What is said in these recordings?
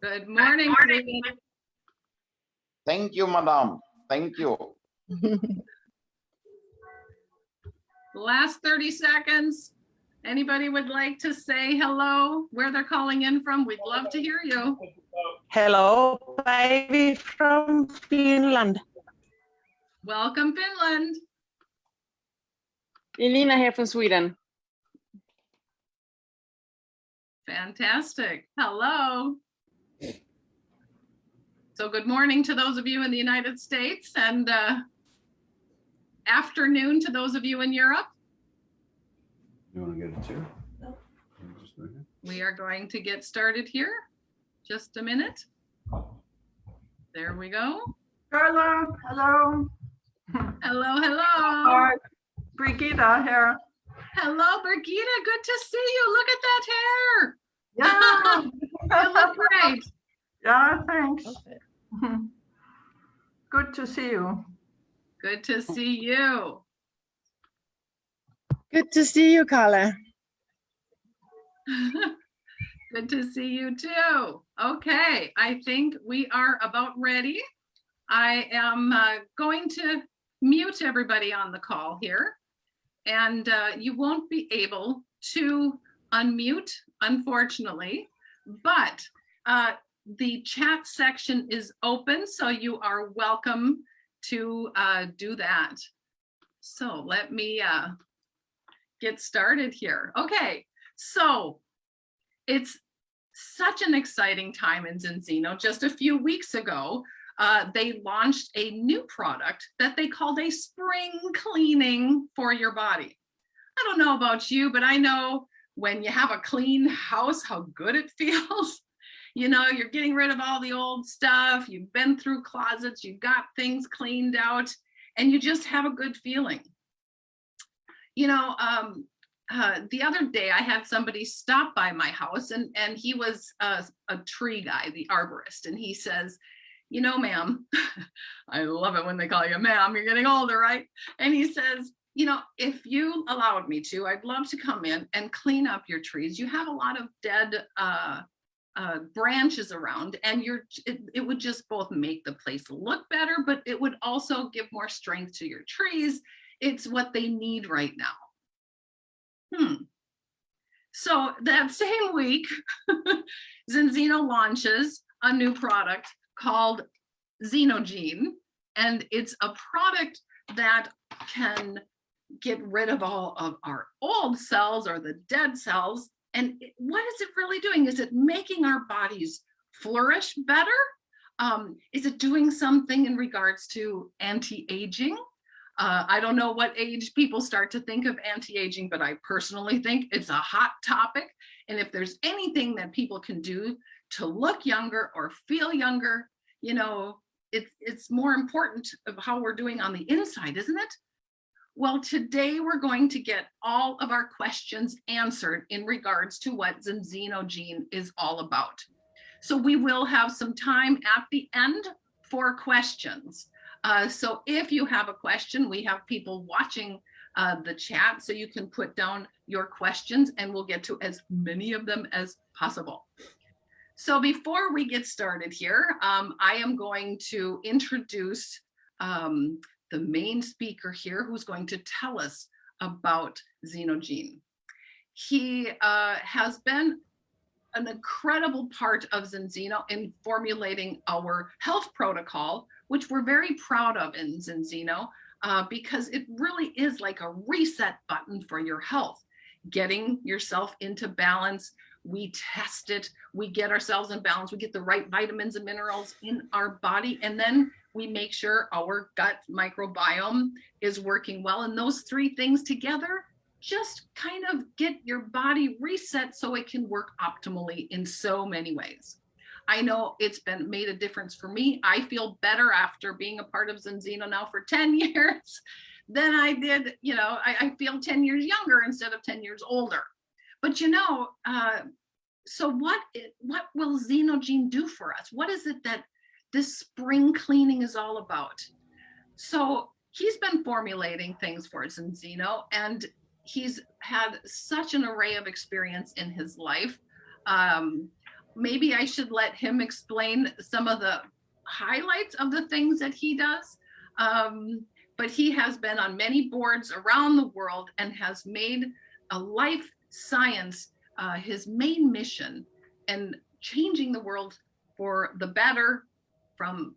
Good morning, Clayton. Thank you, madam. Thank you. Last 30 seconds. Anybody would like to say hello, where they're calling in from? We'd love to hear you. Hello, baby from Finland. Welcome, Finland. Elena here from Sweden. Fantastic. Hello. So good morning to those of you in the United States and afternoon to those of you in Europe. You want to get a chair? We are going to get started here. Just a minute. There we go. Carla, hello. Hello, hello. Brigitte here. Hello, Brigitte. Good to see you. Look at that hair. Yeah. You look great. Yeah, thanks. Good to see you. Good to see you. Good to see you, Carla. Good to see you too. Okay, I think we are about ready. I am going to mute everybody on the call here, and you won't be able to unmute, unfortunately, but the chat section is open, so you are welcome to do that. So let me get started here. Okay, so it's such an exciting time in Zinzino. Just a few weeks ago, they launched a new product that they called a spring cleaning for your body. I don't know about you, but I know when you have a clean house, how good it feels. You know, you're getting rid of all the old stuff. You've been through closets, you've got things cleaned out, and you just have a good feeling. You know, the other day I had somebody stop by my house, and he was a tree guy, the arborist, and he says, you know, ma'am, I love it when they call you ma'am, you're getting older, right? And he says, you know, if you allowed me to, I'd love to come in and clean up your trees. You have a lot of dead branches around, and it would just both make the place look better, but it would also give more strength to your trees. It's what they need right now. So that same week, Zinzino launches a new product called Zinogene, and it's a product that can get rid of all of our old cells or the dead cells. And what is it really doing? Is it making our bodies flourish better? Is it doing something in regards to anti-aging? I don't know what age people start to think of anti-aging, but I personally think it's a hot topic. And if there's anything that people can do to look younger or feel younger, you know, it's more important of how we're doing on the inside, isn't it? Well, today we're going to get all of our questions answered in regards to what Zinogene is all about. So we will have some time at the end for questions. So if you have a question, we have people watching the chat, so you can put down your questions and we'll get to as many of them as possible. So before we get started here, I am going to introduce the main speaker here, who's going to tell us about Zinogene. He has been an incredible part of Zinzino in formulating our health protocol, which we're very proud of in Zinzino, because it really is like a reset button for your health. Getting yourself into balance, we test it, we get ourselves in balance, we get the right vitamins and minerals in our body, and then we make sure our gut microbiome is working well. And those three things together just kind of get your body reset so it can work optimally in so many ways. I know it's been made a difference for me. I feel better after being a part of Zinzino now for 10 years than I did, you know, I feel 10 years younger instead of 10 years older. But you know, so what will Zinogene do for us? What is it that this spring cleaning is all about? So he's been formulating things for Zinzino, and he's had such an array of experience in his life. maybe I should let him explain some of the highlights of the things that he does. But he has been on many boards around the world and has made a life science his main mission, and changing the world for the better from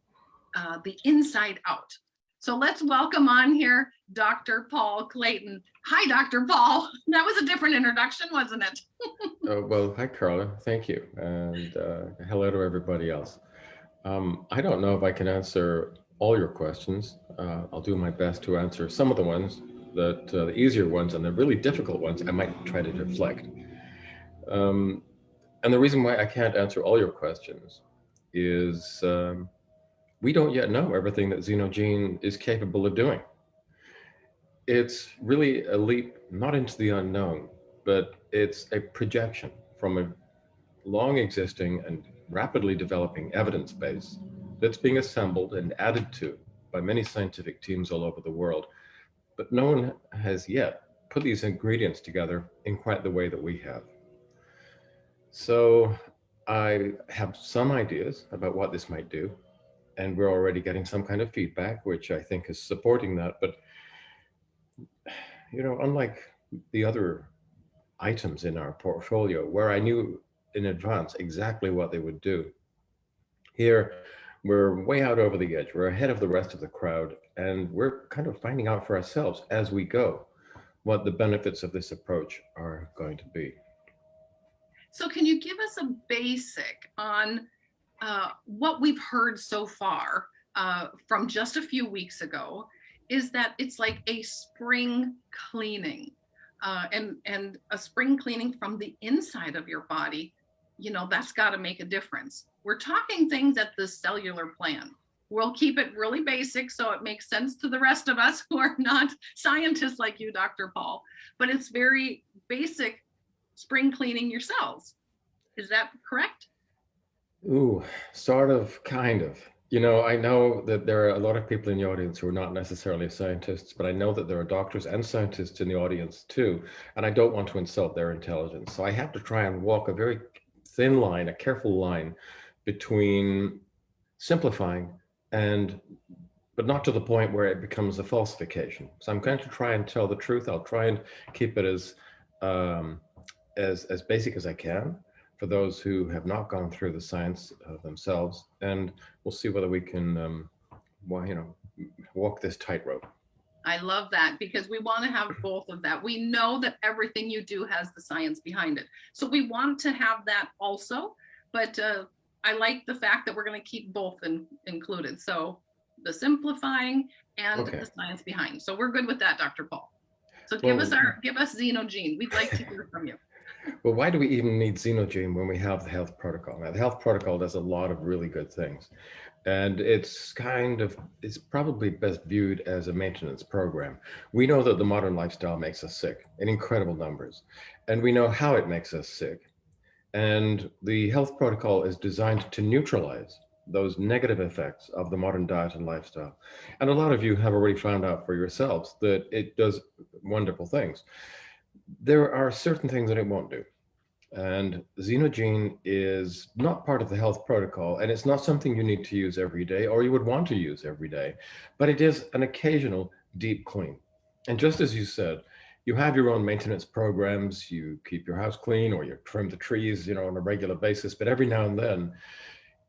the inside out. So let's welcome on here Dr. Paul Clayton. Hi, Dr. Paul. That was a different introduction, wasn't it? Well, hi, Carla. Thank you. And hello to everybody else. I don't know if I can answer all your questions. I'll do my best to answer some of the ones, that the easier ones, and the really difficult ones I might try to deflect. And the reason why I can't answer all your questions is we don't yet know everything that Zinogene is capable of doing. It's really a leap, not into the unknown, but it's a projection from a long existing and rapidly developing evidence base that's being assembled and added to by many scientific teams all over the world. But no one has yet put these ingredients together in quite the way that we have. So I have some ideas about what this might do, and we're already getting some kind of feedback, which I think is supporting that. But, you know, unlike the other items in our portfolio where I knew in advance exactly what they would do, here we're way out over the edge. We're ahead of the rest of the crowd, and we're kind of finding out for ourselves as we go what the benefits of this approach are going to be. So can you give us a basic on what we've heard so far from just a few weeks ago, is that it's like a spring cleaning and a spring cleaning from the inside of your body. You know, that's got to make a difference. We're talking things at the cellular plan. We'll keep it really basic so it makes sense to the rest of us who are not scientists like you, Dr. Paul, but it's very basic spring cleaning your cells. Is that correct? Ooh, sort of, kind of. You know, I know that there are a lot of people in the audience who are not necessarily scientists, but I know that there are doctors and scientists in the audience too, and I don't want to insult their intelligence. So I have to try and walk a very thin line, a careful line between simplifying but not to the point where it becomes a falsification. So I'm going to try and tell the truth. I'll try and keep it as basic as I can for those who have not gone through the science themselves, and we'll see whether we can, walk this tightrope. I love that, because we want to have both of that. We know that everything you do has the science behind it, so we want to have that also. But I like the fact that we're going to keep both included. So the simplifying and Okay. the science behind. So we're good with that, Dr. Paul. So give us Zinogene. We'd like to hear from you. Well, why do we even need Zinogene when we have the health protocol? Now, the health protocol does a lot of really good things, and it's probably best viewed as a maintenance program. We know that the modern lifestyle makes us sick in incredible numbers, and we know how it makes us sick. And the health protocol is designed to neutralize those negative effects of the modern diet and lifestyle. And a lot of you have already found out for yourselves that it does wonderful things. There are certain things that it won't do. And Zinogene is not part of the health protocol, and it's not something you need to use every day or you would want to use every day, but it is an occasional deep clean. And just as you said, you have your own maintenance programs, you keep your house clean or you trim the trees, on a regular basis, but every now and then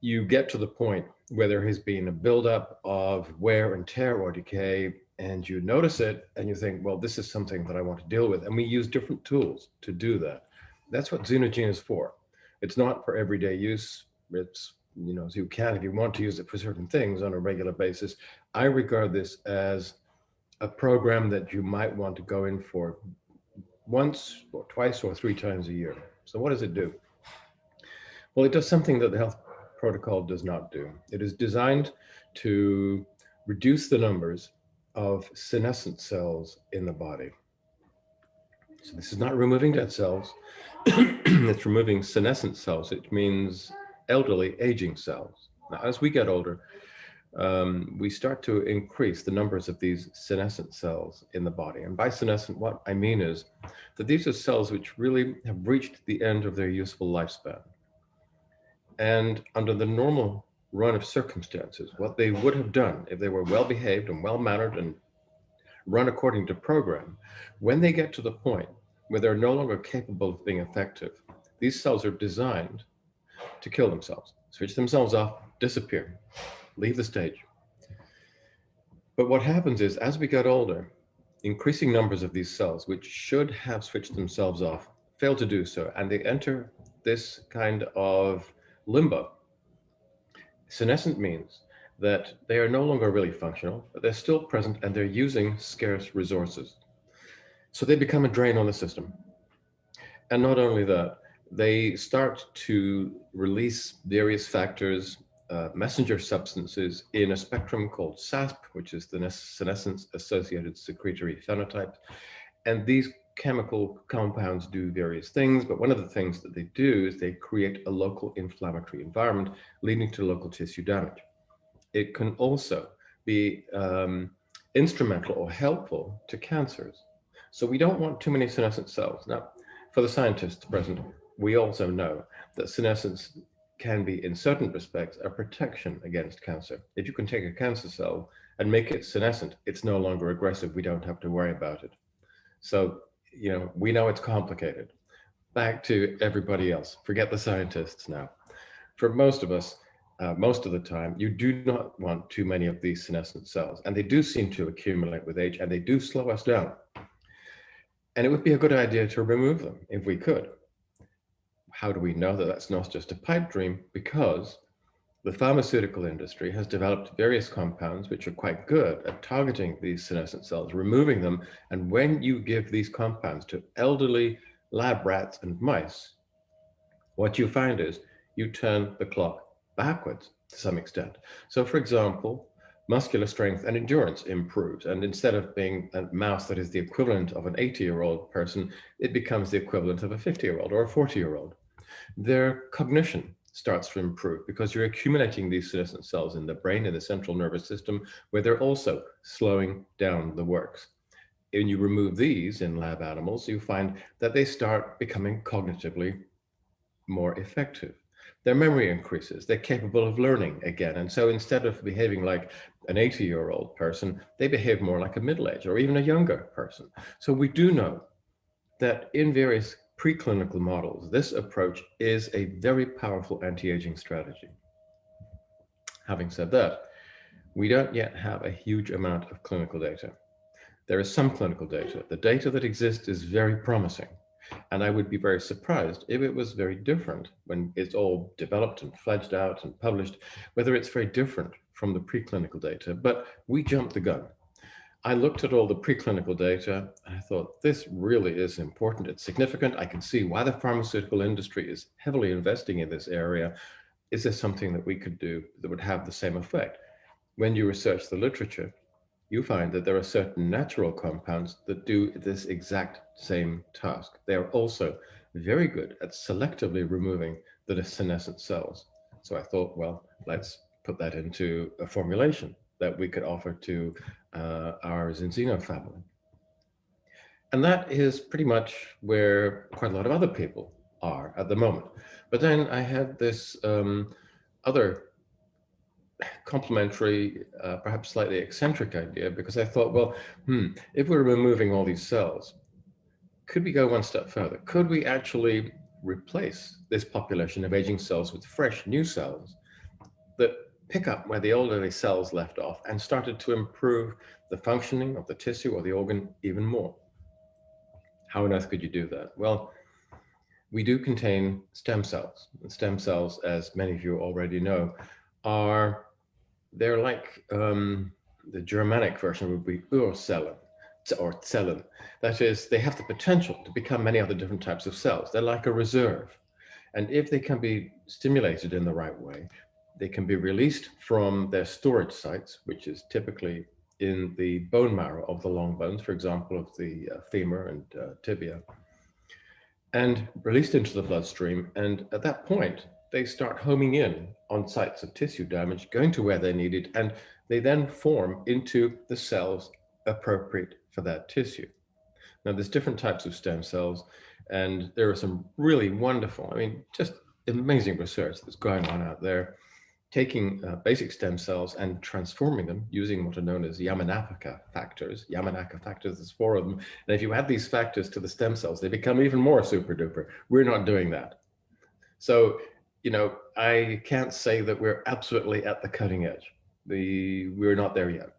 you get to the point where there has been a buildup of wear and tear or decay, and you notice it and you think, well, this is something that I want to deal with. And we use different tools to do that. That's what Zinogene is for. It's not for everyday use. It's, so you can, if you want to use it for certain things on a regular basis. I regard this as a program that you might want to go in for once or twice or 3 times a year. So what does it do? Well, it does something that the health protocol does not do. It is designed to reduce the numbers of senescent cells in the body. So this is not removing dead cells. It's removing senescent cells. It means elderly, aging cells. Now, as we get older, we start to increase the numbers of these senescent cells in the body. And by senescent, what I mean is that these are cells which really have reached the end of their useful lifespan. And under the normal run of circumstances, what they would have done if they were well behaved and well mannered and run according to program, when they get to the point where they're no longer capable of being effective, these cells are designed to kill themselves, switch themselves off, disappear, leave the stage. But what happens is, as we get older, increasing numbers of these cells, which should have switched themselves off, fail to do so, and they enter this kind of limbo. Senescent means that they are no longer really functional, but they're still present and they're using scarce resources. So they become a drain on the system. And not only that, they start to release various factors, messenger substances in a spectrum called SASP, which is the senescence-associated secretory phenotype. And these chemical compounds do various things, but one of the things that they do is they create a local inflammatory environment, leading to local tissue damage. It can also be instrumental or helpful to cancers. So we don't want too many senescent cells. Now, for the scientists present, we also know that senescence can be, in certain respects, a protection against cancer. If you can take a cancer cell and make it senescent, it's no longer aggressive. We don't have to worry about it. So, you know, we know it's complicated. Back to everybody else. Forget the scientists now. For most of us, most of the time, you do not want too many of these senescent cells, and they do seem to accumulate with age, and they do slow us down. And it would be a good idea to remove them if we could. How do we know that that's not just a pipe dream? Because the pharmaceutical industry has developed various compounds which are quite good at targeting these senescent cells, removing them. And when you give these compounds to elderly lab rats and mice, what you find is you turn the clock backwards to some extent. So for example, muscular strength and endurance improves. And instead of being a mouse that is the equivalent of an 80-year-old person, it becomes the equivalent of a 50-year-old or a 40-year-old. Their cognition starts to improve because you're accumulating these senescent cells in the brain, in the central nervous system, where they're also slowing down the works. When you remove these in lab animals, you find that they start becoming cognitively more effective. Their memory increases, they're capable of learning again. And so instead of behaving like an 80-year-old person, they behave more like a middle-aged or even a younger person. So we do know that in various preclinical models, this approach is a very powerful anti-aging strategy. Having said that, we don't yet have a huge amount of clinical data. There is some clinical data. The data that exists is very promising. And I would be very surprised if it was very different when it's all developed and fledged out and published, whether it's very different from the preclinical data. But we jumped the gun. I looked at all the preclinical data and I thought, this really is important. It's significant. I can see why the pharmaceutical industry is heavily investing in this area. Is there something that we could do that would have the same effect? When you research the literature, you find that there are certain natural compounds that do this exact same task. They are also very good at selectively removing the senescent cells. So I thought, well, let's put that into a formulation that we could offer to our Zinzino family. And that is pretty much where quite a lot of other people are at the moment. But then I had this other complementary, perhaps slightly eccentric idea, because I thought, well, if we're removing all these cells, could we go one step further? Could we actually replace this population of aging cells with fresh new cells that pick up where the elderly cells left off and started to improve the functioning of the tissue or the organ even more? How on earth could you do that? Well, we do contain stem cells. And stem cells, as many of you already know, they're like the Germanic version would be Urzellen or Zellen. That is, they have the potential to become many other different types of cells. They're like a reserve. And if they can be stimulated in the right way, they can be released from their storage sites, which is typically in the bone marrow of the long bones, for example, of the femur and tibia, and released into the bloodstream. And at that point, they start homing in on sites of tissue damage, going to where they're needed, and they then form into the cells appropriate for that tissue. Now, there's different types of stem cells, and there are some really wonderful, I mean, just amazing research that's going on out there, taking basic stem cells and transforming them using what are known as Yamanaka factors. Yamanaka factors, there's 4 of them. And if you add these factors to the stem cells, they become even more super duper. We're not doing that. So, you know, I can't say that we're absolutely at the cutting edge. We're not there yet.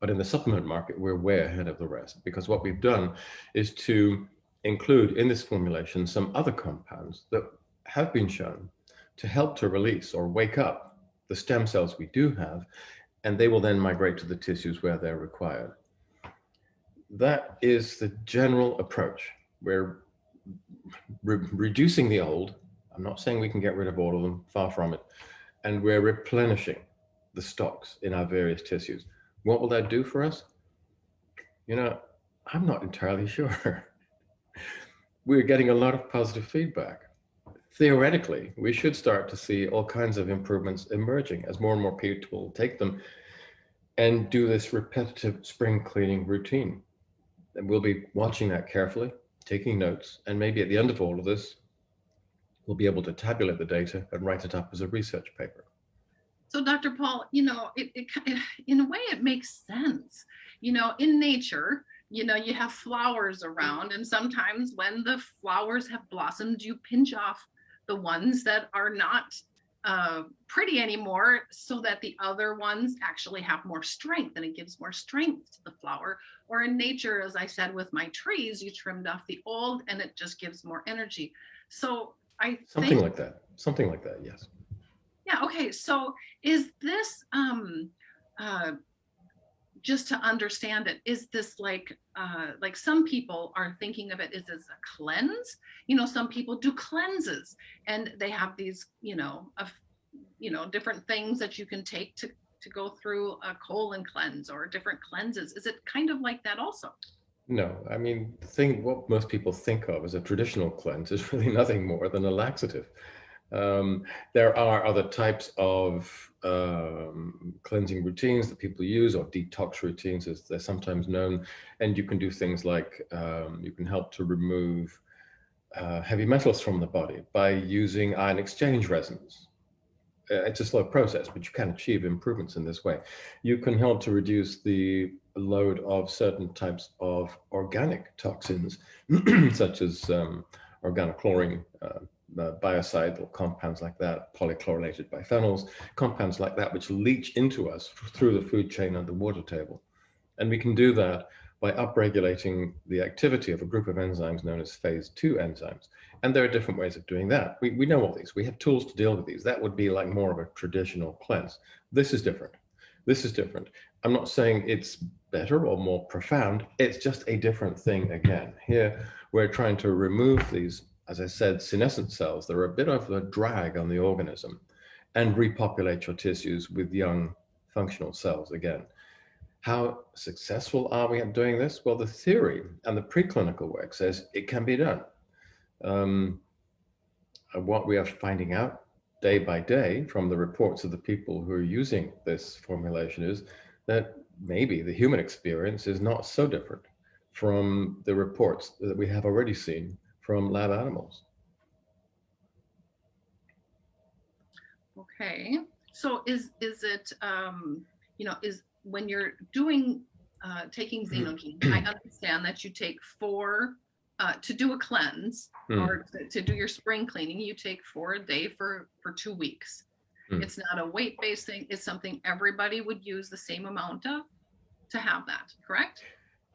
But in the supplement market, we're way ahead of the rest, because what we've done is to include in this formulation some other compounds that have been shown to help to release or wake up the stem cells we do have, and they will then migrate to the tissues where they're required. That is the general approach. We're reducing the old. I'm not saying we can get rid of all of them, far from it. And we're replenishing the stocks in our various tissues. What will that do for us? You know, I'm not entirely sure. We're getting a lot of positive feedback. Theoretically, we should start to see all kinds of improvements emerging as more and more people take them and do this repetitive spring cleaning routine. And we'll be watching that carefully, taking notes, and maybe at the end of all of this, we'll be able to tabulate the data and write it up as a research paper. So Dr. Paul, you know, in a way it makes sense. You know, in nature, you know, you have flowers around, and sometimes when the flowers have blossomed, you pinch off the ones that are not pretty anymore so that the other ones actually have more strength, and it gives more strength to the flower. Or in nature, as I said, with my trees, you trimmed off the old and it just gives more energy. So I Something think, like that. Something like that, yes. yeah, okay. So is this just to understand it, is this like some people are thinking of it as a cleanse? You know, some people do cleanses and they have these, different things that you can take to go through a colon cleanse or different cleanses. Is it kind of like that also? No, I mean, what most people think of as a traditional cleanse is really nothing more than a laxative. There are other types of cleansing routines that people use, or detox routines as they're sometimes known. And you can do things like you can help to remove heavy metals from the body by using ion exchange resins. It's a slow process, but you can achieve improvements in this way. You can help to reduce the load of certain types of organic toxins, such as organochlorine, biocidal compounds like that, polychlorinated biphenyls, compounds like that, which leach into us through the food chain and the water table. And we can do that by upregulating the activity of a group of enzymes known as phase 2 enzymes. And there are different ways of doing that. We know all these. We have tools to deal with these. That would be like more of a traditional cleanse. This is different. This is different. I'm not saying it's better or more profound. It's just a different thing again. Here, we're trying to remove these, as I said, senescent cells. They're a bit of a drag on the organism, and repopulate your tissues with young functional cells again. How successful are we at doing this? Well, the theory and the preclinical work says it can be done. What we are finding out day by day from the reports of the people who are using this formulation is that maybe the human experience is not so different from the reports that we have already seen from lab animals. Okay. So is it, is when you're doing, taking Zinogene, I understand that you take 4, to do a cleanse or to do your spring cleaning, you take 4 a day for 2 weeks. It's not a weight-based thing. It's something everybody would use the same amount of to have that, correct?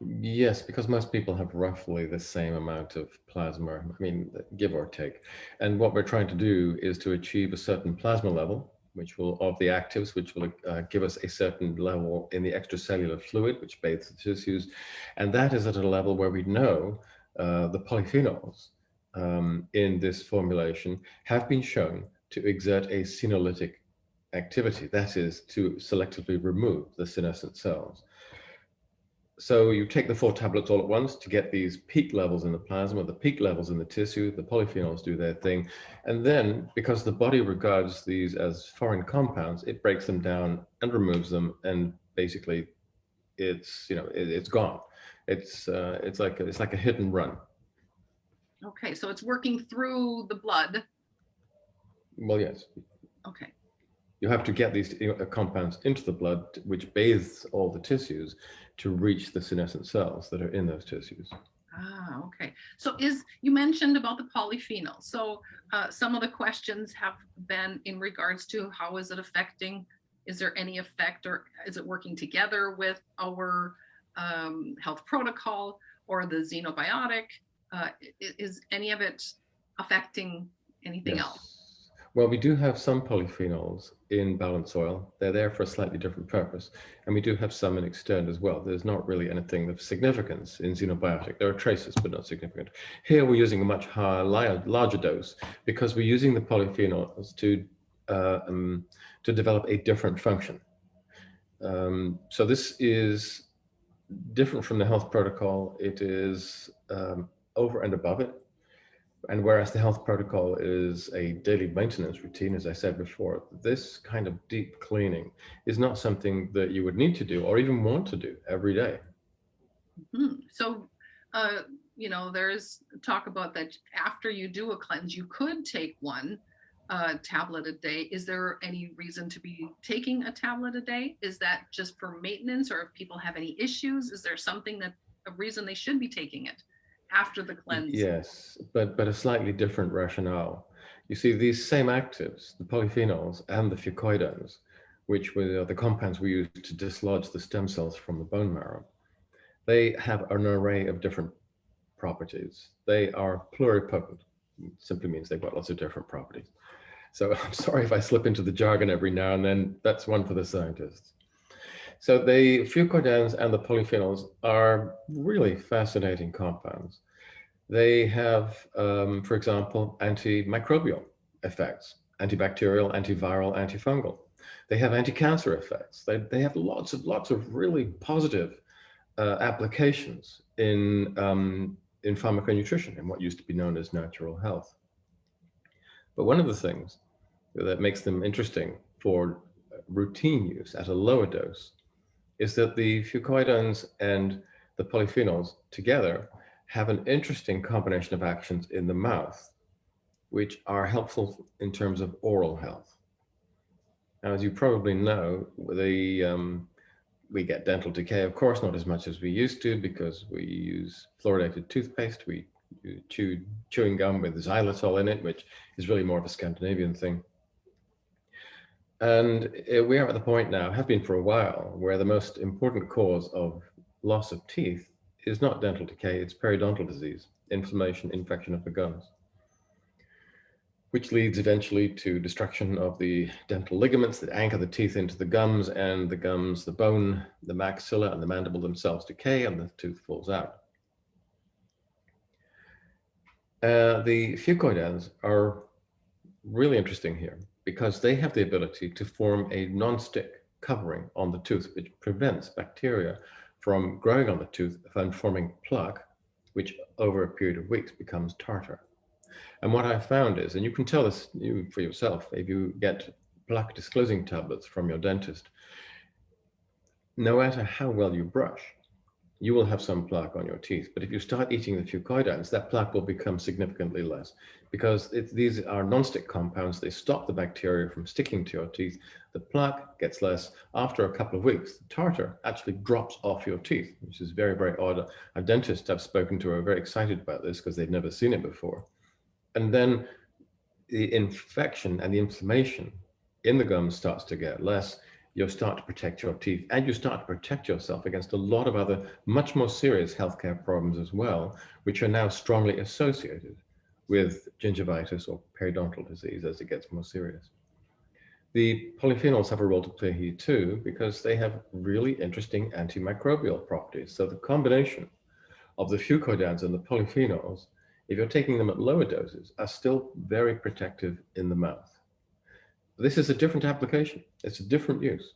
Yes, because most people have roughly the same amount of plasma, I mean, give or take. And what we're trying to do is to achieve a certain plasma level, which will, of the actives, which will give us a certain level in the extracellular fluid, which bathes the tissues. And that is at a level where we know the polyphenols in this formulation have been shown to exert a senolytic activity, that is, to selectively remove the senescent cells. So you take the 4 tablets all at once to get these peak levels in the plasma, the peak levels in the tissue, the polyphenols do their thing. And then, because the body regards these as foreign compounds, it breaks them down and removes them. And basically it's, it's gone. It's like a hit and run. Okay. So it's working through the blood Well, yes. Okay. You have to get these compounds into the blood, which bathes all the tissues to reach the senescent cells that are in those tissues. Ah, okay. So you mentioned about the polyphenols. So some of the questions have been in regards to how is it affecting, is there any effect, or is it working together with our health protocol or the xenobiotic? Is any of it affecting anything else? Well, we do have some polyphenols in balanced soil. They're there for a slightly different purpose. And we do have some in external as well. There's not really anything of significance in xenobiotic. There are traces, but not significant. Here we're using a much higher, larger dose because we're using the polyphenols to develop a different function. So this is different from the health protocol. It is over and above it. And whereas the health protocol is a daily maintenance routine, as I said before, this kind of deep cleaning is not something that you would need to do or even want to do every day. So, there's talk about that after you do a cleanse, you could take one tablet a day. Is there any reason to be taking a tablet a day? Is that just for maintenance, or if people have any issues, is there a reason they should be taking it after the cleanse? Yes, but a slightly different rationale. You see, these same actives, the polyphenols and the fucoidans, which were the compounds we use to dislodge the stem cells from the bone marrow, they have an array of different properties. They are pluripotent. It simply means they've got lots of different properties. So I'm sorry if I slip into the jargon every now and then. That's one for the scientists. So the fucoidans and the polyphenols are really fascinating compounds. They have, for example, antimicrobial effects, antibacterial, antiviral, antifungal. They have anti-cancer effects. They have lots of really positive applications in pharmaconutrition, in what used to be known as natural health. But one of the things that makes them interesting for routine use at a lower dose is that the fucoidans and the polyphenols together have an interesting combination of actions in the mouth, which are helpful in terms of oral health. Now, as you probably know, we get dental decay, of course, not as much as we used to because we use fluoridated toothpaste. We chew chewing gum with xylitol in it, which is really more of a Scandinavian thing. And we are at the point now, have been for a while, where the most important cause of loss of teeth is not dental decay, it's periodontal disease, inflammation, infection of the gums, which leads eventually to destruction of the dental ligaments that anchor the teeth into the gums, and the gums, the bone, the maxilla, and the mandible themselves decay, and the tooth falls out. The fucoidans are really interesting here because they have the ability to form a non-stick covering on the tooth, which prevents bacteria from growing on the tooth and forming plaque, which over a period of weeks becomes tartar. And what I found is, and you can tell this for yourself, if you get plaque disclosing tablets from your dentist, no matter how well you brush, you will have some plaque on your teeth. But if you start eating the fucoidans, that plaque will become significantly less because these are non-stick compounds. They stop the bacteria from sticking to your teeth. The plaque gets less. After a couple of weeks, the tartar actually drops off your teeth, which is very, very odd. Our dentists I've spoken to are very excited about this because they've never seen it before. And then the infection and the inflammation in the gums starts to get less. You'll start to protect your teeth, and you start to protect yourself against a lot of other much more serious healthcare problems as well, which are now strongly associated with gingivitis or periodontal disease as it gets more serious. The polyphenols have a role to play here too, because they have really interesting antimicrobial properties. So the combination of the fucoidans and the polyphenols, if you're taking them at lower doses, are still very protective in the mouth. This is a different application. It's a different use.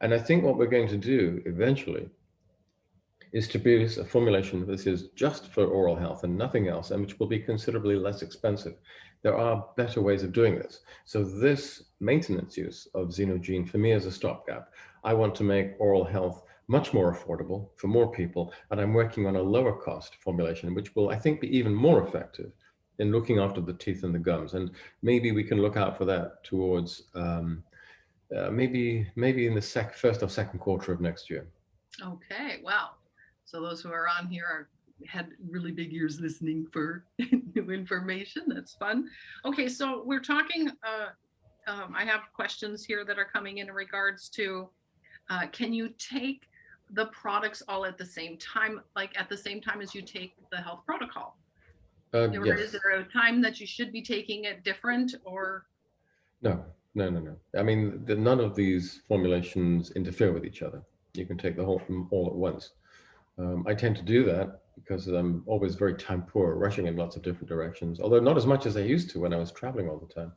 And I think what we're going to do eventually is to produce a formulation that is just for oral health and nothing else, and which will be considerably less expensive. There are better ways of doing this. So this maintenance use of Zinogene for me is a stopgap. I want to make oral health much more affordable for more people, and I'm working on a lower cost formulation, which will, I think, be even more effective in looking after the teeth and the gums. And maybe we can look out for that towards maybe in the first or second quarter of next year. Okay, wow. So those who are on here had really big ears listening for new information. That's fun. Okay, so we're talking, I have questions here that are coming in regards to, can you take the products all at the same time, like at the same time as you take the health protocol? Or Yes. is there a time that you should be taking it different, or? No. I mean, none of these formulations interfere with each other. You can take the whole from all at once. I tend to do that because I'm always very time poor, rushing in lots of different directions, although not as much as I used to when I was traveling all the time.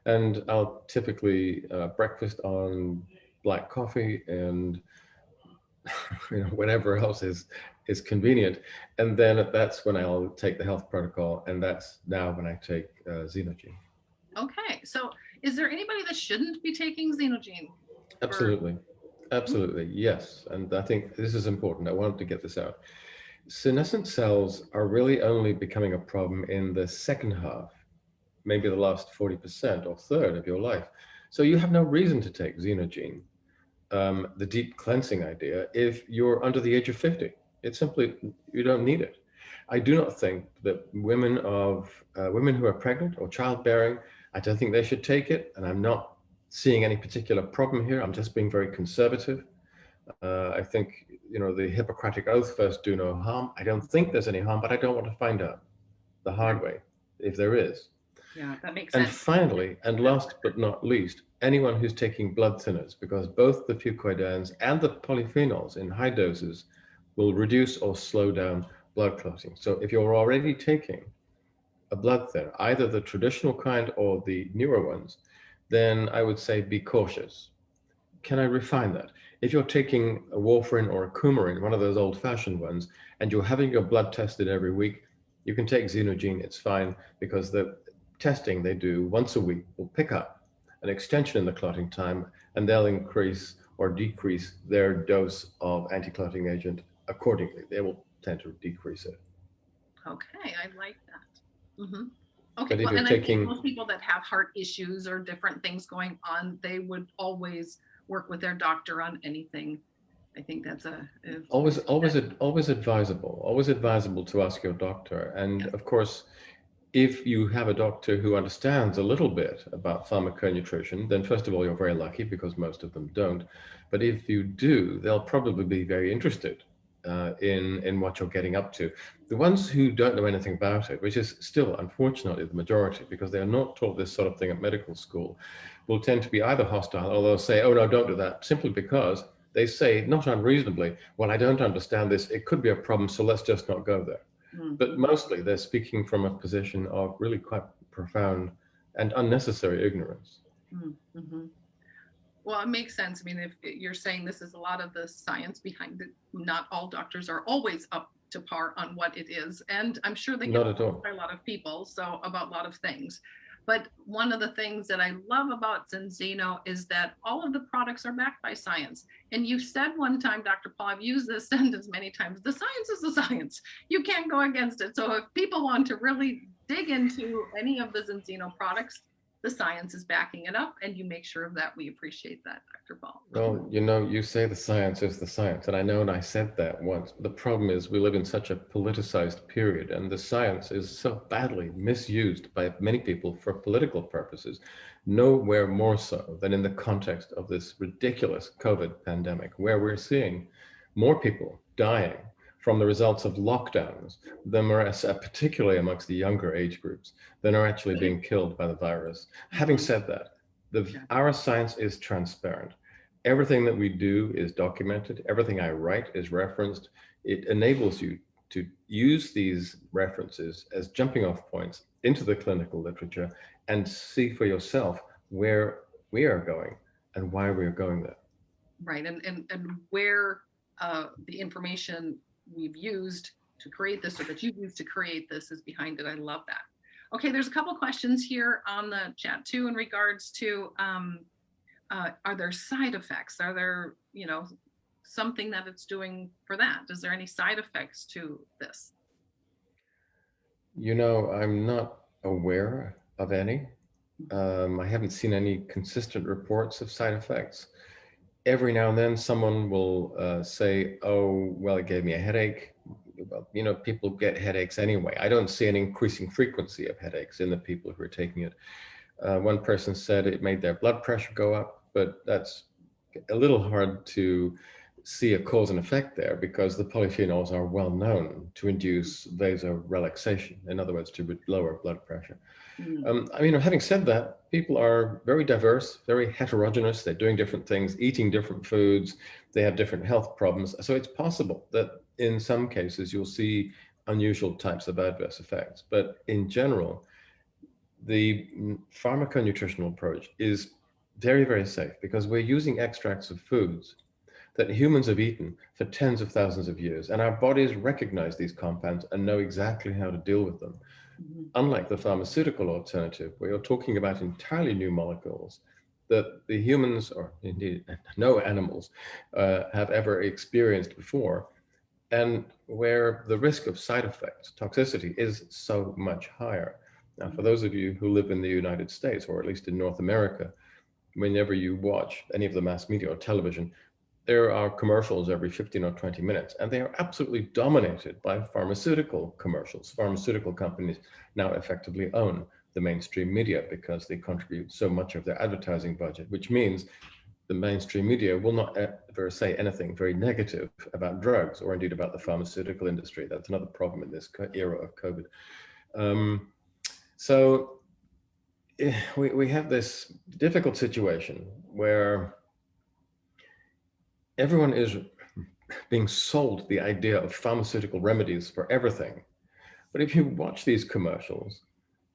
And I'll typically breakfast on black coffee and whatever else is convenient. And then that's when I'll take the health protocol, and that's now when I take Zinogene. Okay, so is there anybody that shouldn't be taking Zinogene? Absolutely, yes. And I think this is important. I wanted to get this out. Senescent cells are really only becoming a problem in the second half, maybe the last 40% or third of your life. So you have no reason to take Zinogene, the deep cleansing idea, if you're under the age of 50. It's simply, you don't need it. I do not think that women who are pregnant or childbearing, I don't think they should take it. And I'm not seeing any particular problem here. I'm just being very conservative. I think, the Hippocratic Oath, first do no harm. I don't think there's any harm, but I don't want to find out the hard way, if there is. Yeah, that makes And sense. finally, and last but not least, anyone who's taking blood thinners, because both the fucoidans and the polyphenols in high doses will reduce or slow down blood clotting. So if you're already taking a blood thinner, either the traditional kind or the newer ones, then I would say be cautious. Can I refine that? If you're taking a warfarin or a coumarin, one of those old-fashioned ones, and you're having your blood tested every week, you can take Zinogene, it's fine, because the testing they do once a week will pick up an extension in the clotting time, and they'll increase or decrease their dose of anti-clotting agent accordingly. They will tend to decrease it. Okay, I like that. Mm-hmm. Okay, But if well, you're and I taking, think most people that have heart issues or different things going on, they would always work with their doctor on anything. I think that's always advisable to ask your doctor. And Yes. of course, if you have a doctor who understands a little bit about pharmaconutrition, then first of all, you're very lucky, because most of them don't. But if you do, they'll probably be very interested in what you're getting up to. The ones who don't know anything about it, which is still unfortunately the majority, because they are not taught this sort of thing at medical school, will tend to be either hostile, or they'll say, oh no, don't do that, simply because they say, not unreasonably, well, I don't understand this, it could be a problem, so let's just not go there. Mm-hmm. But mostly they're speaking from a position of really quite profound and unnecessary ignorance. Mm-hmm. Well, it makes sense. I mean, if you're saying this is a lot of the science behind it, not all doctors are always up to par on what it is. And I'm sure they get Not at all. by a lot of people, so about a lot of things. But one of the things that I love about Zinzino is that all of the products are backed by science. And you said one time, Dr. Paul, I've used this sentence many times, the science is the science. You can't go against it. So if people want to really dig into any of the Zinzino products, the science is backing it up, and you make sure of that. We appreciate that, Dr. Paul. Well, you say the science is the science, and I said that once. But the problem is we live in such a politicized period, and the science is so badly misused by many people for political purposes, nowhere more so than in the context of this ridiculous COVID pandemic, where we're seeing more people dying from the results of lockdowns than are, particularly amongst the younger age groups, than are actually being killed by the virus. Having said that, our science is transparent. Everything that we do is documented. Everything I write is referenced. It enables you to use these references as jumping off points into the clinical literature and see for yourself where we are going and why we are going there. Right, and where the information we've used to create this, or that you've used to create this, is behind it. I love that. Okay, there's a couple questions here on the chat too in regards to are there side effects? Are there, something that it's doing for that? Is there any side effects to this? You know, I'm not aware of any. I haven't seen any consistent reports of side effects. Every now and then someone will say, oh, well, it gave me a headache. Well, you know, people get headaches anyway. I don't see an increasing frequency of headaches in the people who are taking it. One person said it made their blood pressure go up, but that's a little hard to see a cause and effect there because the polyphenols are well known to induce vasorelaxation, in other words, to lower blood pressure. I mean, having said that, people are very diverse, very heterogeneous. They're doing different things, eating different foods. They have different health problems. So it's possible that in some cases you'll see unusual types of adverse effects. But in general, the pharmaconutritional approach is very, very safe because we're using extracts of foods that humans have eaten for tens of thousands of years, and our bodies recognize these compounds and know exactly how to deal with them. Unlike the pharmaceutical alternative, where you're talking about entirely new molecules that the humans, or indeed no animals, have ever experienced before, and where the risk of side effects, toxicity, is so much higher. Now, for those of you who live in the United States, or at least in North America, whenever you watch any of the mass media or television, there are commercials every 15 or 20 minutes, and they are absolutely dominated by pharmaceutical commercials. Pharmaceutical companies now effectively own the mainstream media because they contribute so much of their advertising budget, which means the mainstream media will not ever say anything very negative about drugs or indeed about the pharmaceutical industry. That's another problem in this era of COVID. So we have this difficult situation where everyone is being sold the idea of pharmaceutical remedies for everything. But if you watch these commercials,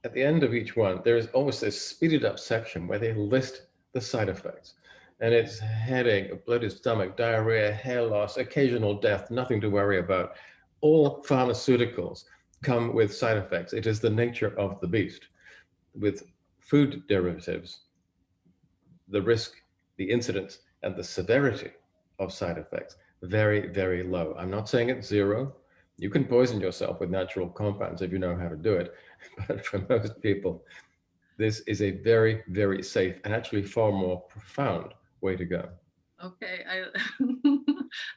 at the end of each one, there is always this speeded up section where they list the side effects. And it's headache, a bloated stomach, diarrhea, hair loss, occasional death, nothing to worry about. All pharmaceuticals come with side effects. It is the nature of the beast. With food derivatives, the risk, the incidence, and the severity of side effects, very, very low. I'm not saying it's zero. You can poison yourself with natural compounds if you know how to do it. But for most people, this is a very, very safe and actually far more profound way to go. Okay,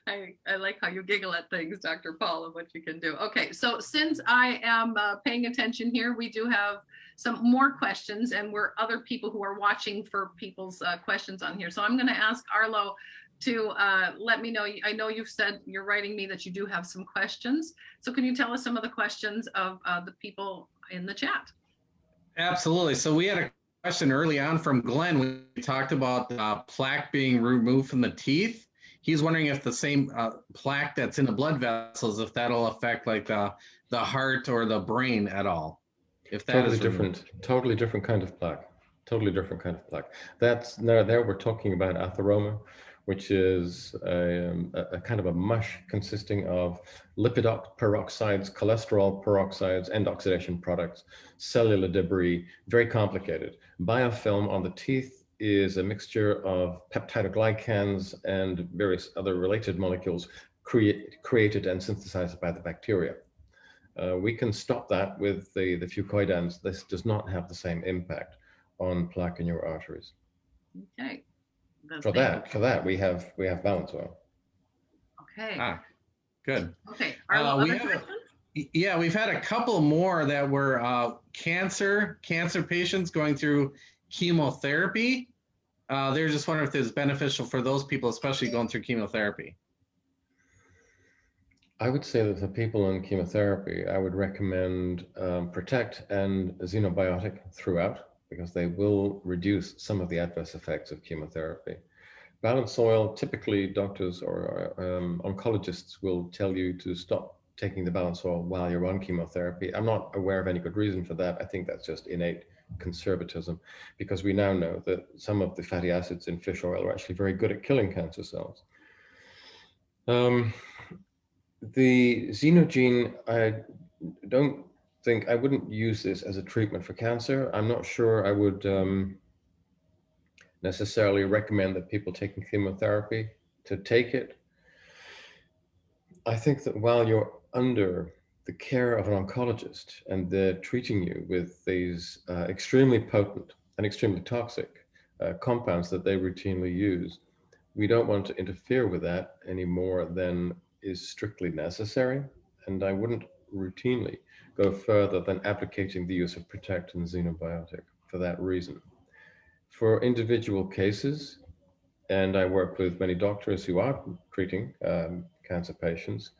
I like how you giggle at things, Dr. Paul, and what you can do. Okay, so since I am paying attention here, we do have some more questions, and we're other people who are watching for people's questions on here. So I'm going to ask Arlo to let me know. I know you've said you're writing me that you do have some questions. So can you tell us some of the questions of the people in the chat? Absolutely. So we had a question early on from Glenn. We talked about plaque being removed from the teeth. He's wondering if the same plaque that's in the blood vessels, if that'll affect like the heart or the brain at all. If that Totally is different, totally different kind of plaque. Totally different kind of plaque. That's now there we're talking about atheroma, which is a kind of a mush consisting of lipid peroxides, cholesterol peroxides, end oxidation products, cellular debris, very complicated. Biofilm on the teeth is a mixture of peptidoglycans and various other related molecules created and synthesized by the bacteria. We can stop that with the fucoidans. This does not have the same impact on plaque in your arteries. Okay. For that, we have balance oil. Okay. Good. Okay. We've had a couple more that were cancer patients going through chemotherapy. They're just wondering if it's beneficial for those people, especially going through chemotherapy. I would say that for people on chemotherapy, I would recommend Protect and Xenobiotic throughout, because they will reduce some of the adverse effects of chemotherapy. Balance oil, typically doctors or oncologists will tell you to stop taking the balance oil while you're on chemotherapy. I'm not aware of any good reason for that. I think that's just innate conservatism, because we now know that some of the fatty acids in fish oil are actually very good at killing cancer cells. The Zinogene, I wouldn't use this as a treatment for cancer. I'm not sure I would necessarily recommend that people taking chemotherapy to take it. I think that while you're under the care of an oncologist and they're treating you with these extremely potent and extremely toxic compounds that they routinely use, we don't want to interfere with that any more than is strictly necessary. And I wouldn't routinely go further than advocating the use of Protect and Xenobiotic for that reason. For individual cases, and I work with many doctors who are treating cancer patients,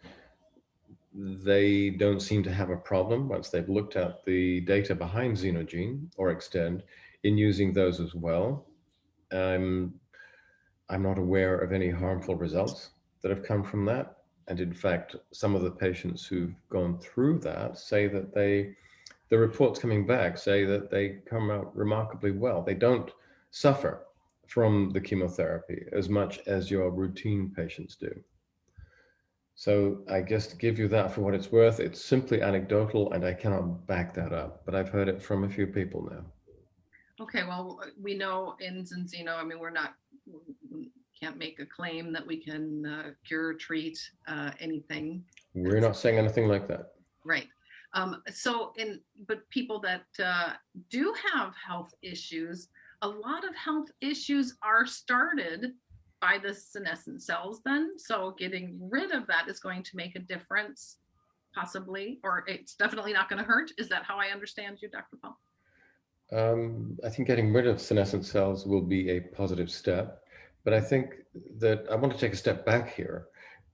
they don't seem to have a problem once they've looked at the data behind Zinogene or Extend in using those as well. I'm not aware of any harmful results that have come from that. And in fact, some of the patients who've gone through that say that the reports coming back say that they come out remarkably well. They don't suffer from the chemotherapy as much as your routine patients do. So I guess to give you that for what it's worth, it's simply anecdotal and I cannot back that up, but I've heard it from a few people now. Okay, well, we know in Zinzino, I mean, we can't make a claim that we can cure or treat anything. We're not saying anything like that. Right. But people that do have health issues, a lot of health issues are started by the senescent cells then. So getting rid of that is going to make a difference, possibly, or it's definitely not going to hurt. Is that how I understand you, Dr. Paul? I think getting rid of senescent cells will be a positive step, but I think that I want to take a step back here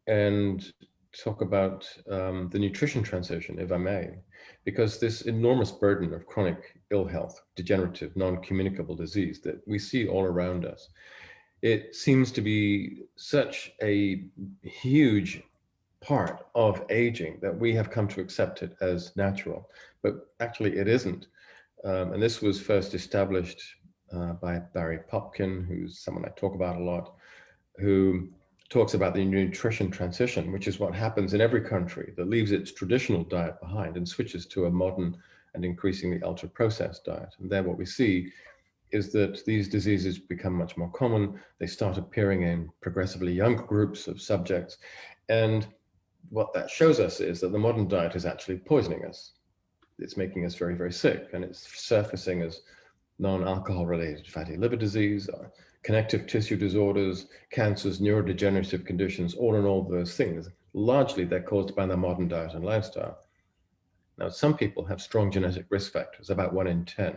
and talk about the nutrition transition, if I may, because this enormous burden of chronic ill health, degenerative, non-communicable disease that we see all around us, it seems to be such a huge part of aging that we have come to accept it as natural, but actually it isn't. And this was first established by Barry Popkin, who's someone I talk about a lot, who talks about the nutrition transition, which is what happens in every country that leaves its traditional diet behind and switches to a modern and increasingly ultra-processed diet. And there what we see is that these diseases become much more common. They start appearing in progressively younger groups of subjects. And what that shows us is that the modern diet is actually poisoning us. It's making us very, very sick, and it's surfacing as non-alcohol related fatty liver disease, connective tissue disorders, cancers, neurodegenerative conditions, all in all those things. Largely, they're caused by the modern diet and lifestyle. Now, some people have strong genetic risk factors, about 1 in 10.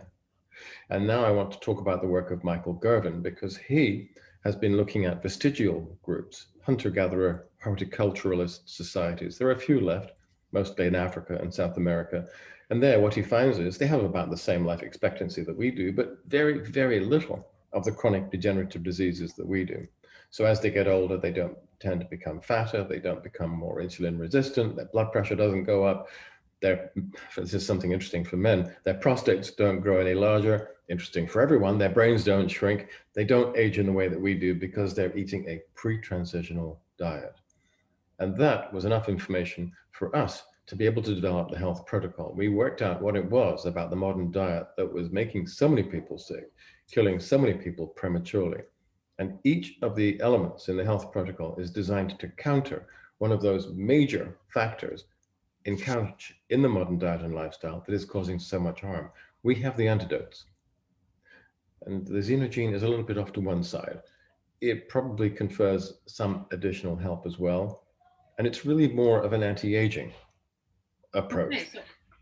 And now I want to talk about the work of Michael Gervin, because he has been looking at vestigial groups, hunter-gatherer, horticulturalist societies. There are a few left, mostly in Africa and South America. And there, what he finds is they have about the same life expectancy that we do, but very, very little of the chronic degenerative diseases that we do. So as they get older, they don't tend to become fatter, they don't become more insulin resistant, their blood pressure doesn't go up. This is something interesting for men, their prostates don't grow any larger. Interesting for everyone, their brains don't shrink. They don't age in the way that we do because they're eating a pre-transitional diet. And that was enough information for us to be able to develop the health protocol. We worked out what it was about the modern diet that was making so many people sick, killing so many people prematurely. And each of the elements in the health protocol is designed to counter one of those major factors in the modern diet and lifestyle that is causing so much harm. We have the antidotes. And the Zinogene is a little bit off to one side. It probably confers some additional help as well. And it's really more of an anti-aging approach. Okay,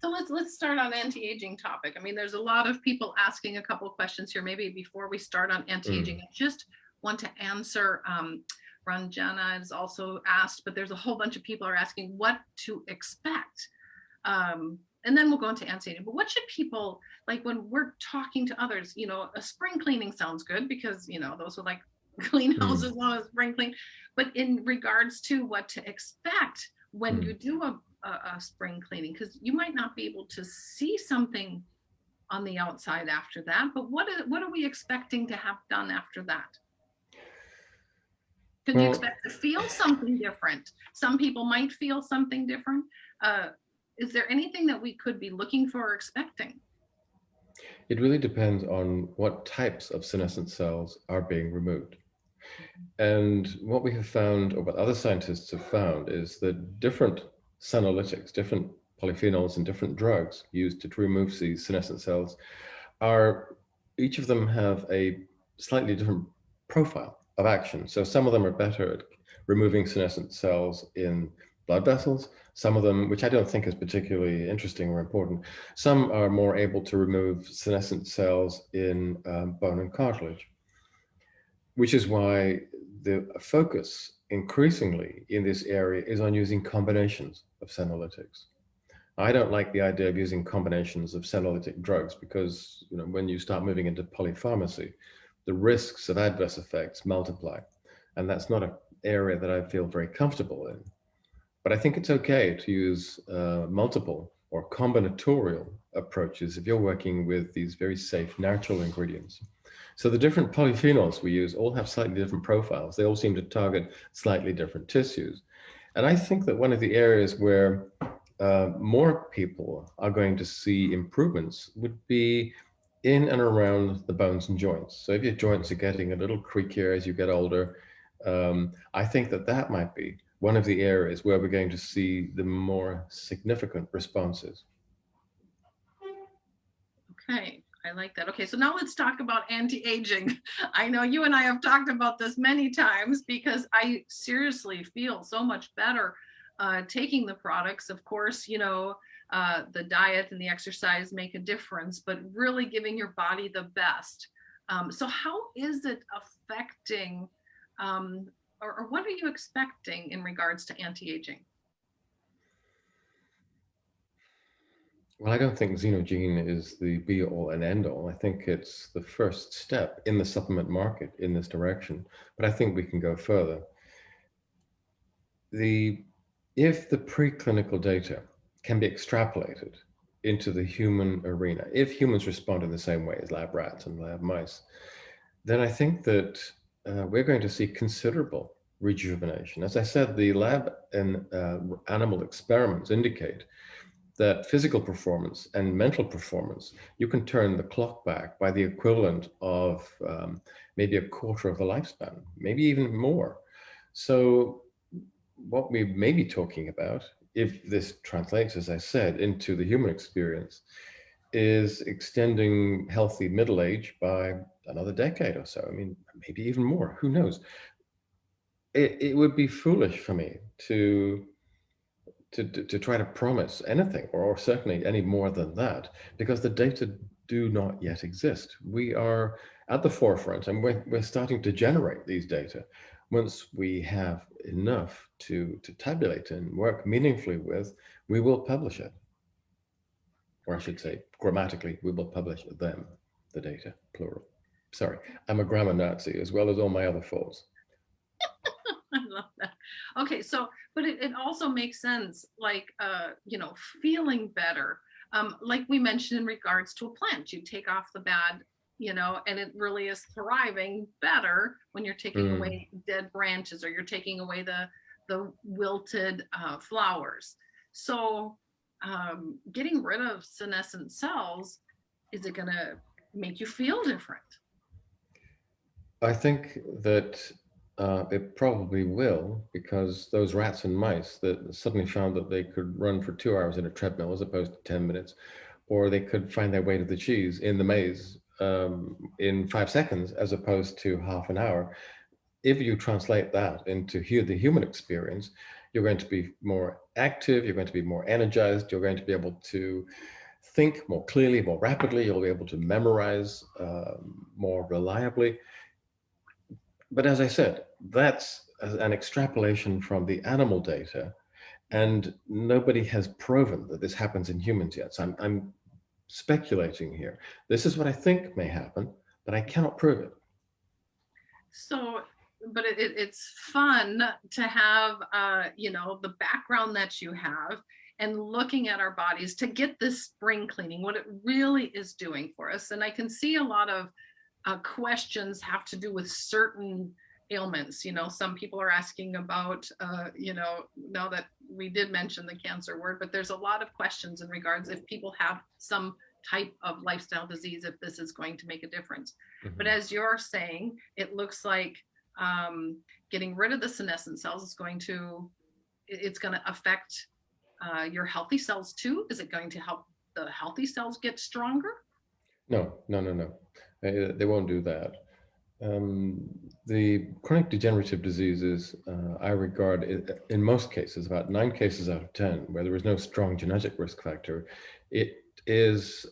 so let's start on anti-aging topic. I mean, there's a lot of people asking a couple of questions here. Maybe before we start on anti-aging, I just want to answer. Ranjana has also asked, but there's a whole bunch of people are asking what to expect. And then we'll go into anti-aging. But what should people, like when we're talking to others, you know, a spring cleaning sounds good because, you know, those who like clean houses want to spring clean. But in regards to what to expect when you do a spring cleaning, because you might not be able to see something on the outside after that, but what are we expecting to have done after that? Can you expect to feel something different? Some people might feel something different. Is there anything that we could be looking for or expecting? It really depends on what types of senescent cells are being removed. And what we have found, or what other scientists have found, is that different senolytics, different polyphenols and different drugs used to remove these senescent cells are, each of them have a slightly different profile of action. So some of them are better at removing senescent cells in blood vessels. Some of them, which I don't think is particularly interesting or important, some are more able to remove senescent cells in bone and cartilage, which is why the focus increasingly in this area is on using combinations of senolytics. I don't like the idea of using combinations of senolytic drugs because, you know, when you start moving into polypharmacy, the risks of adverse effects multiply. And that's not an area that I feel very comfortable in. But I think it's okay to use multiple or combinatorial approaches if you're working with these very safe natural ingredients. So the different polyphenols we use all have slightly different profiles. They all seem to target slightly different tissues. And I think that one of the areas where more people are going to see improvements would be in and around the bones and joints. So if your joints are getting a little creakier as you get older, I think that that might be one of the areas where we're going to see the more significant responses. Okay, I like that. Okay, so now let's talk about anti-aging. I know you and I have talked about this many times because I seriously feel so much better taking the products. Of course, you know, the diet and the exercise make a difference, but really giving your body the best. So how is it affecting, or what are you expecting in regards to anti-aging? Well, I don't think Zinogene is the be all and end all. I think it's the first step in the supplement market in this direction, but I think we can go further. If the preclinical data can be extrapolated into the human arena, if humans respond in the same way as lab rats and lab mice, then I think that we're going to see considerable rejuvenation. As I said, the lab and animal experiments indicate that physical performance and mental performance, you can turn the clock back by the equivalent of maybe a quarter of the lifespan, maybe even more. So what we may be talking about, if this translates, as I said, into the human experience, is extending healthy middle age by another decade or so. I mean, maybe even more, who knows? It would be foolish for me to try to promise anything, or certainly any more than that, because the data do not yet exist. We are at the forefront and we're starting to generate these data. Once we have enough to tabulate and work meaningfully with, we will publish it. Or I should say, grammatically, we will publish them, the data, plural. Sorry, I'm a grammar Nazi as well as all my other faults. I love that. Okay, so, but it also makes sense, like, you know, feeling better. Like we mentioned in regards to a plant, you take off the bad, you know, and it really is thriving better when you're taking away dead branches or you're taking away the wilted flowers. So getting rid of senescent cells, is it going to make you feel different? I think that it probably will, because those rats and mice that suddenly found that they could run for 2 hours in a treadmill as opposed to 10 minutes, or they could find their way to the cheese in the maze in 5 seconds as opposed to half an hour. If you translate that into the human experience, you're going to be more active, you're going to be more energized, you're going to be able to think more clearly, more rapidly, you'll be able to memorize more reliably. But as I said, that's an extrapolation from the animal data, and nobody has proven that this happens in humans yet. So I'm speculating here. This is what I think may happen, but I cannot prove it. So, but it's fun to have, you know, the background that you have and looking at our bodies to get this spring cleaning, what it really is doing for us. And I can see a lot of questions have to do with certain ailments. You know, some people are asking about, you know, now that we did mention the cancer word, but there's a lot of questions in regards if people have some type of lifestyle disease, if this is going to make a difference. Mm-hmm. But as you're saying, it looks like getting rid of the senescent cells is going to, it's going to affect your healthy cells too? Is it going to help the healthy cells get stronger? No, no, no, no. They won't do that. The chronic degenerative diseases, I regard in most cases, about 9 cases out of 10, where there is no strong genetic risk factor, it is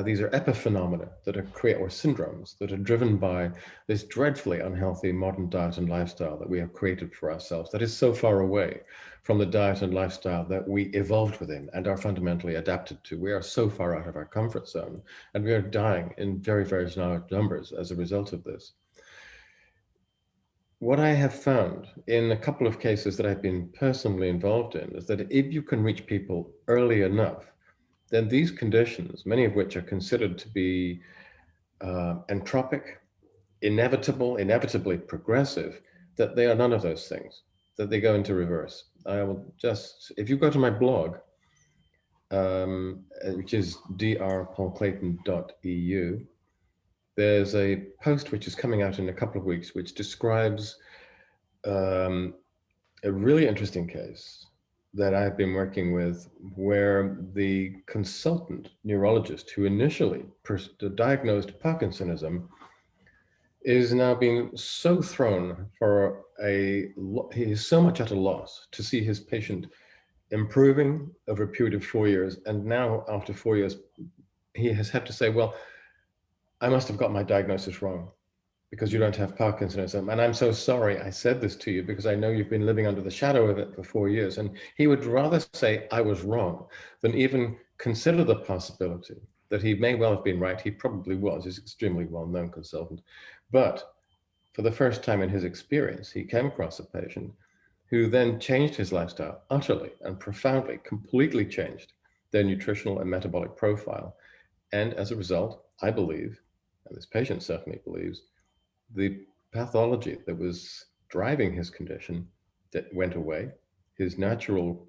these are epiphenomena that are created, or syndromes that are driven by this dreadfully unhealthy modern diet and lifestyle that we have created for ourselves, that is so far away from the diet and lifestyle that we evolved within and are fundamentally adapted to. We are so far out of our comfort zone, and we are dying in very, very large numbers as a result of this. What I have found in a couple of cases that I've been personally involved in is that if you can reach people early enough, then these conditions, many of which are considered to be entropic, inevitable, inevitably progressive, that they are none of those things, that they go into reverse. I will just, if you go to my blog, which is drpaulclayton.eu, there's a post which is coming out in a couple of weeks, which describes a really interesting case that I've been working with, where the consultant neurologist who initially diagnosed Parkinsonism is now being so thrown for he is so much at a loss to see his patient improving over a period of 4 years. And now after 4 years, he has had to say, well, I must have got my diagnosis wrong because you don't have Parkinsonism. And I'm so sorry I said this to you because I know you've been living under the shadow of it for 4 years. And he would rather say I was wrong than even consider the possibility that he may well have been right. He probably was. He's an extremely well-known consultant. But for the first time in his experience, he came across a patient who then changed his lifestyle utterly and profoundly, completely changed their nutritional and metabolic profile. And as a result, I believe, and this patient certainly believes, the pathology that was driving his condition that went away, his natural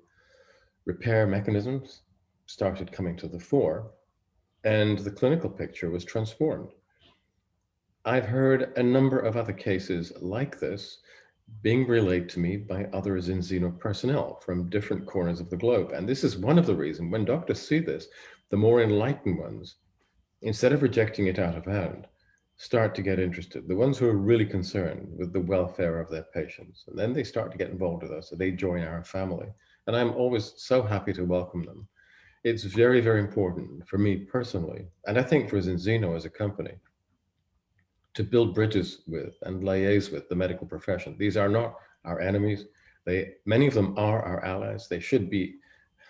repair mechanisms started coming to the fore, and the clinical picture was transformed. I've heard a number of other cases like this being relayed to me by others in Zeno personnel from different corners of the globe. And this is one of the reasons when doctors see this, the more enlightened ones, instead of rejecting it out of hand, start to get interested. The ones who are really concerned with the welfare of their patients. And then they start to get involved with us. So they join our family. And I'm always so happy to welcome them. It's very, very important for me personally, and I think for Zeno as a company, to build bridges with and liaise with the medical profession. These are not our enemies. Many of them are our allies. They should be,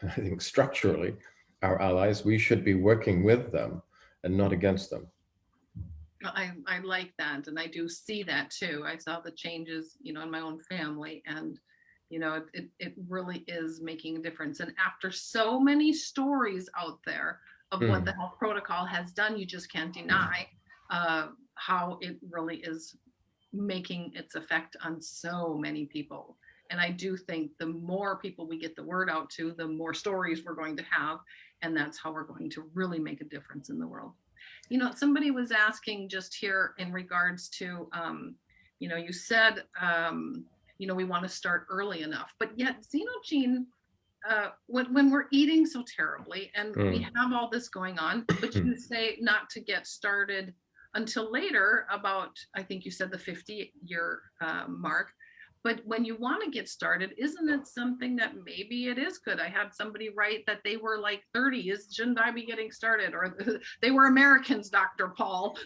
I think, structurally our allies. We should be working with them and not against them. I like that, and I do see that too. I saw the changes, in my own family, and it really is making a difference. And after so many stories out there of what the health protocol has done, you just can't deny how it really is making its effect on so many people. And I do think the more people we get the word out to, the more stories we're going to have, and that's how we're going to really make a difference in the world. Somebody was asking just here in regards to, you said, we want to start early enough, but yet Zinogene, when we're eating so terribly and we have all this going on, but you say not to get started until later, about, I think you said the 50-year mark. But when you want to get started, isn't it something that maybe it is good? I had somebody write that they were like 30. Shouldn't I be getting started? Or they were Americans, Dr. Paul.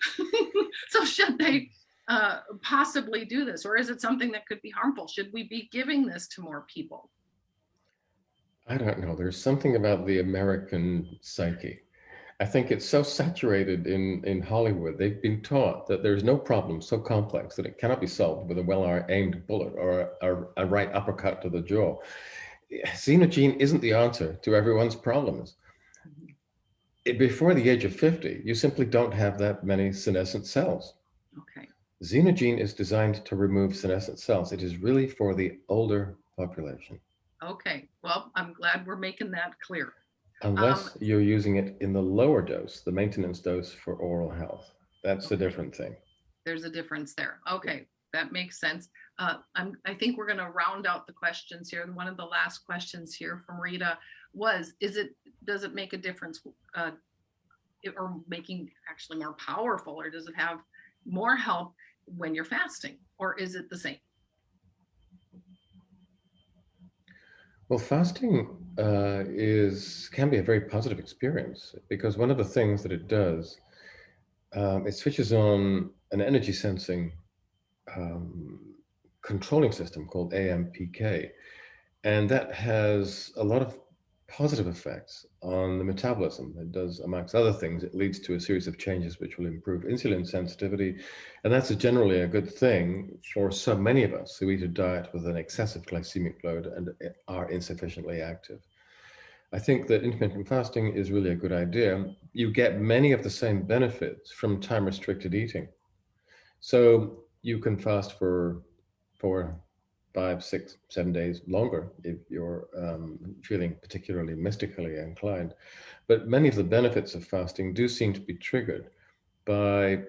So should they possibly do this? Or is it something that could be harmful? Should we be giving this to more people? I don't know. There's something about the American psyche. I think it's so saturated in Hollywood. They've been taught that there's no problem so complex that it cannot be solved with a well-aimed bullet or a right uppercut to the jaw. Zinogene isn't the answer to everyone's problems. Before the age of 50, you simply don't have that many senescent cells. Okay. Zinogene is designed to remove senescent cells. It is really for the older population. Okay. Well, I'm glad we're making that clear. Unless you're using it in the lower dose, the maintenance dose for oral health. That's a different thing. There's a difference there. Okay, that makes sense. I think we're going to round out the questions here. One of the last questions here from Rita was, does it make a difference, or making actually more powerful, or does it have more help when you're fasting, or is it the same? Well, fasting can be a very positive experience, because one of the things that it does, it switches on an energy sensing controlling system called AMPK, and that has a lot of positive effects on the metabolism. It does, amongst other things, it leads to a series of changes which will improve insulin sensitivity, and that's generally a good thing for so many of us who eat a diet with an excessive glycemic load and are insufficiently active. I think that intermittent fasting is really a good idea. You get many of the same benefits from time-restricted eating. So you can fast for 4, 5, 6, 7 days longer if you're feeling particularly mystically inclined. But many of the benefits of fasting do seem to be triggered by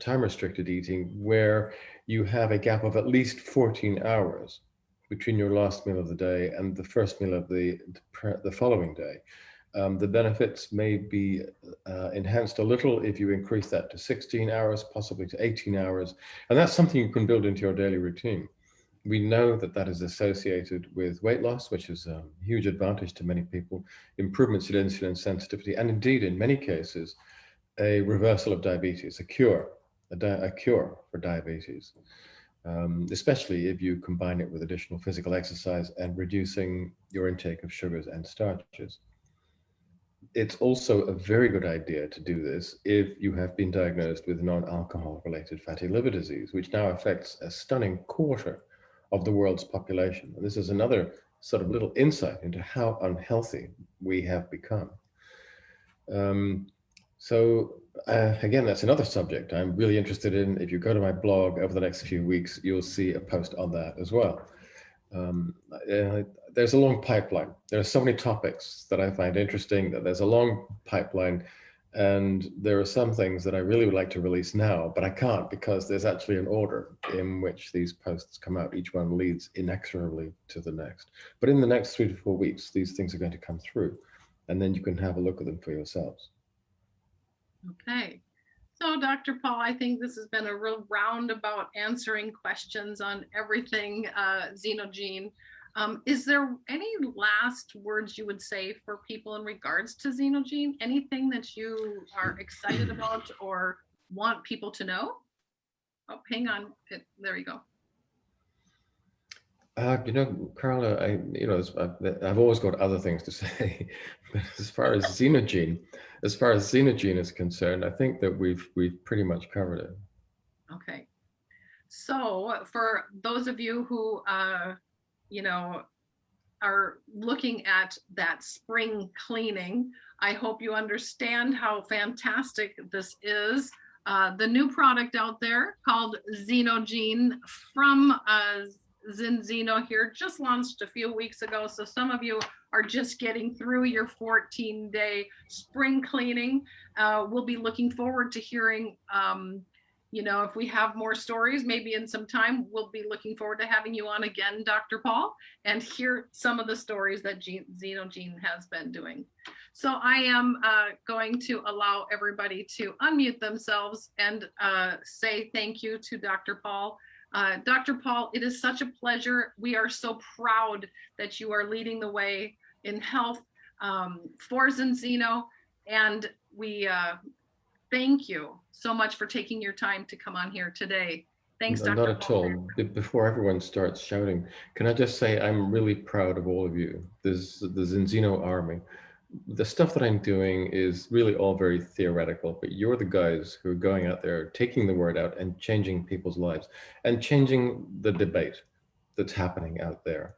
time-restricted eating, where you have a gap of at least 14 hours between your last meal of the day and the first meal of the following day. The benefits may be enhanced a little if you increase that to 16 hours, possibly to 18 hours. And that's something you can build into your daily routine. We know that that is associated with weight loss, which is a huge advantage to many people, improvements in insulin sensitivity, and indeed, in many cases, a reversal of diabetes, a cure for diabetes, especially if you combine it with additional physical exercise and reducing your intake of sugars and starches. It's also a very good idea to do this if you have been diagnosed with non-alcohol related fatty liver disease, which now affects a stunning quarter of the world's population. And this is another sort of little insight into how unhealthy we have become. Again, that's another subject I'm really interested in. If you go to my blog over the next few weeks, you'll see a post on that as well. There's a long pipeline. There are so many topics that I find interesting that there's a long pipeline, and there are some things that I really would like to release now, but I can't because there's actually an order in which these posts come out. Each one leads inexorably to the next. But in the next 3 to 4 weeks, these things are going to come through, and then you can have a look at them for yourselves. Okay. So, Dr. Paul, I think this has been a real roundabout answering questions on everything Zinogene. Is there any last words you would say for people in regards to Zinogene? Anything that you are excited about or want people to know? Oh, hang on. There you go. Carla, I've always got other things to say, but as far as Zinogene is concerned, I think that we've pretty much covered it. Okay. So for those of you who, are looking at that spring cleaning, I hope you understand how fantastic this is. The new product out there called Zinogene from Zinzino here just launched a few weeks ago. So some of you are just getting through your 14-day spring cleaning. We'll be looking forward to hearing, if we have more stories, maybe in some time, we'll be looking forward to having you on again, Dr. Paul, and hear some of the stories that Zinogene has been doing. So I am going to allow everybody to unmute themselves and say thank you to Dr. Paul. Dr. Paul, it is such a pleasure. We are so proud that you are leading the way in health for Zinzino, and we thank you so much for taking your time to come on here today. Thanks, Dr. Not at all. Before everyone starts shouting, can I just say I'm really proud of all of you. There's the Zinzino army. The stuff that I'm doing is really all very theoretical, but you're the guys who are going out there, taking the word out and changing people's lives and changing the debate that's happening out there.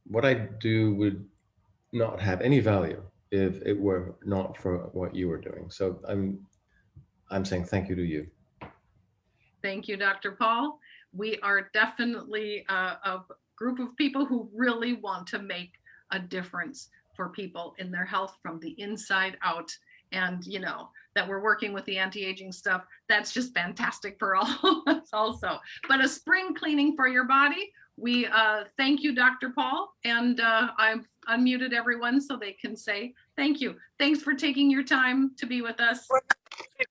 What I do would not have any value if it were not for what you were doing. So I'm saying thank you to you. Thank you, Dr. Paul. We are definitely a group of people who really want to make a difference for people in their health from the inside out. And that we're working with the anti-aging stuff, that's just fantastic for all of us also. But a spring cleaning for your body We thank you, Dr. Paul, and I've unmuted everyone so they can say thank you. Thanks for taking your time to be with us.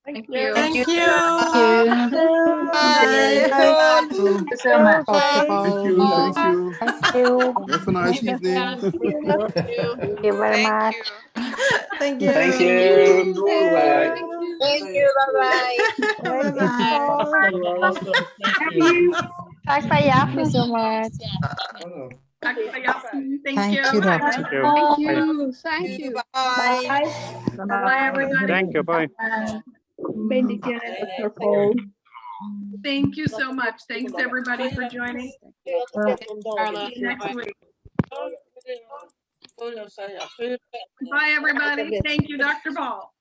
Thank you. Thank you. Thank you so much, Dr. Paul. Thank you. Thank you. Have a nice evening. Thank you very much. Thank you. Thank you. Bye-bye. Thank you. Bye bye. Thank you. Tack för Thank you hjälpen. so much. Thank Thank you. you, Doctor. Thank you. Thank you. Bye. Bye, everybody. Thank you. Bye. Bendiciones, Dr. Paul. Thank you so much. Thanks, everybody, for joining. See you next week. Bye, everybody. Thank you, Dr. Paul.